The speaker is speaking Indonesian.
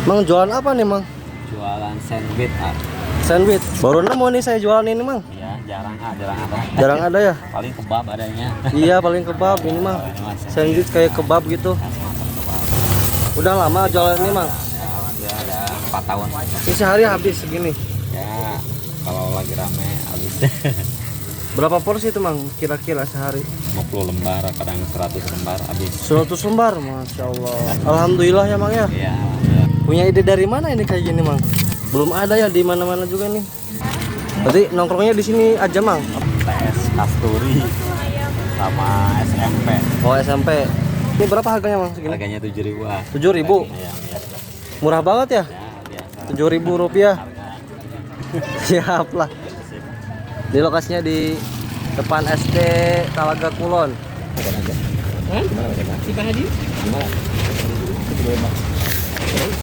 Mang jualan apa nih, Mang? Jualan sandwich. Sandwich. Baru nemu nih saya jualan ini, Mang. Iya, jarang ada. Jarang ada ya? Paling kebab adanya. Iya, paling kebab ini, Mang. Sandwich kayak kebab gitu. Udah lama jualan ini, Mang? Ya, ada 4 tahun. Ini sehari habis segini. Ya, kalau lagi rame habis. Berapa porsi itu, Mang? Kira-kira sehari? 50 lembar, kadang 100 lembar habis. 100 lembar, Masya Allah. Alhamdulillah ya, Mang ya. Iya. Punya ide dari mana ini kayak gini, Mang? Belum ada ya di mana-mana juga nih. Berarti nongkrongnya di sini aja, Mang? TS Kasturi sama SMP. Oh, SMP. Ini berapa harganya, Mang? Segini? Harganya 7.000-an. 7.000. Iya, biasa. Murah banget ya? Ya, biasa. 7.000 rupiah. Harga. Siap lah. Di lokasinya di depan SD Talaga Kulon. Si Pak Hadi? Gimana?